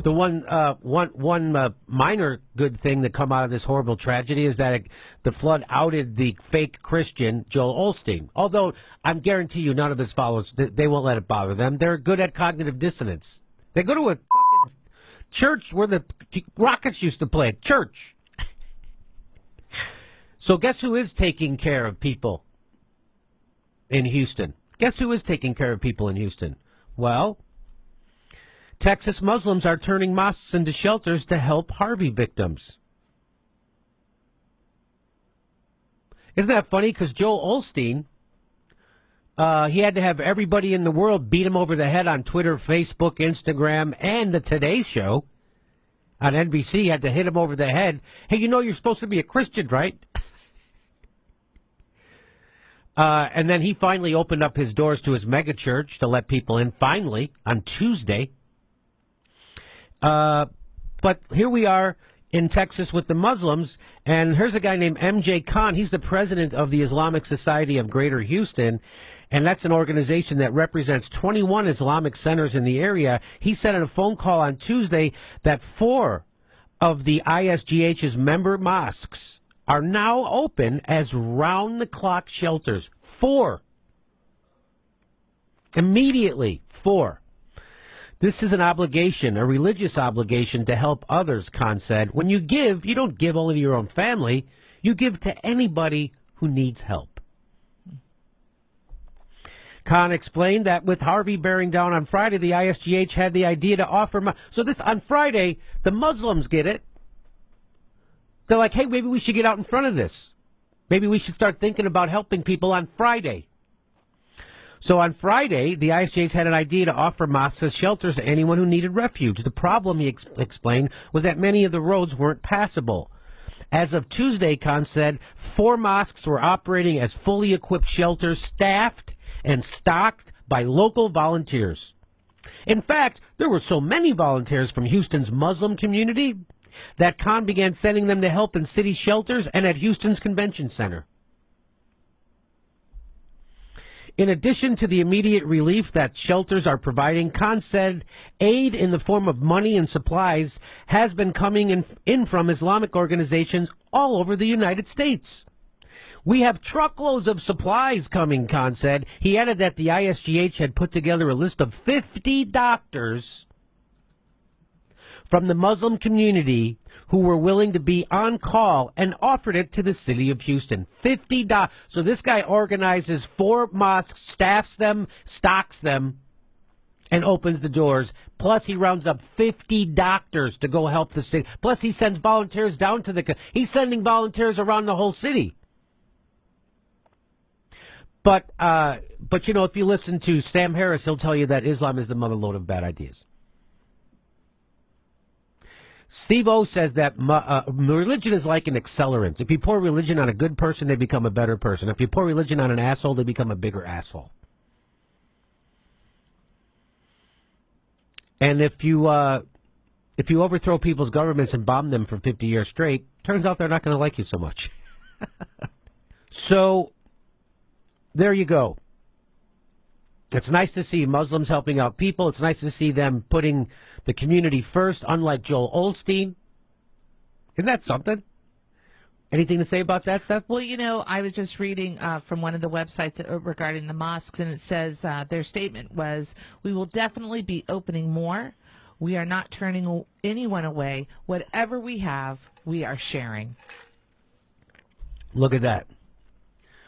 The one minor good thing that come out of this horrible tragedy is that the flood outed the fake Christian Joel Osteen. Although I guarantee you, none of his followers, they won't let it bother them. They're good at cognitive dissonance. They go to a fucking church where the Rockets used to play at church. So guess who is taking care of people in Houston? Guess who is taking care of people in Houston? Well, Texas Muslims are turning mosques into shelters to help Harvey victims. Isn't that funny? Because Joel Osteen, he had to have everybody in the world beat him over the head on Twitter, Facebook, Instagram, and the Today Show on NBC had to hit him over the head. Hey, you know you're supposed to be a Christian, right? And then he finally opened up his doors to his mega church to let people in, finally, on Tuesday. But here we are in Texas with the Muslims, and here's a guy named M.J. Khan. He's the president of the Islamic Society of Greater Houston, and that's an organization that represents 21 Islamic centers in the area. He said in a phone call on Tuesday that 4 of the ISGH's member mosques are now open as round-the-clock shelters. 4. Immediately, 4. This is an obligation, a religious obligation to help others, Khan said. When you give, you don't give only to your own family. You give to anybody who needs help. Khan explained that with Harvey bearing down on Friday, the ISGH had the idea to offer... So this, on Friday, the Muslims get it. They're like, hey, maybe we should get out in front of this. Maybe we should start thinking about helping people on Friday. So on Friday, the ISGH had an idea to offer mosques as shelters to anyone who needed refuge. The problem, he explained, was that many of the roads weren't passable. As of Tuesday, Khan said, 4 mosques were operating as fully equipped shelters, staffed and stocked by local volunteers. In fact, there were so many volunteers from Houston's Muslim community that Khan began sending them to help in city shelters and at Houston's Convention Center. In addition to the immediate relief that shelters are providing, Khan said aid in the form of money and supplies has been coming in from Islamic organizations all over the United States. We have truckloads of supplies coming, Khan said. He added that the ISGH had put together a list of 50 doctors from the Muslim community who were willing to be on call and offered it to the city of Houston. 50 doctors. So this guy organizes 4 mosques, staffs them, stocks them, and opens the doors. Plus he rounds up 50 doctors to go help the city. Plus he sends volunteers down to the... He's sending volunteers around the whole city. But you know, if you listen to Sam Harris, he'll tell you that Islam is the mother lode of bad ideas. Steve O says that religion is like an accelerant. If you pour religion on a good person, they become a better person. If you pour religion on an asshole, they become a bigger asshole. And if you overthrow people's governments and bomb them for 50 years straight, turns out they're not going to like you so much. So there you go. It's nice to see Muslims helping out people. It's nice to see them putting the community first, unlike Joel Osteen. Isn't that something? Anything to say about that stuff? Well, you know, I was just reading from one of the websites regarding the mosques, and it says their statement was, we will definitely be opening more. We are not turning anyone away. Whatever we have, we are sharing. Look at that.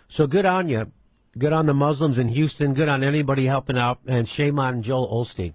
So good on you. Good on the Muslims in Houston. Good on anybody helping out. And shame on Joel Osteen.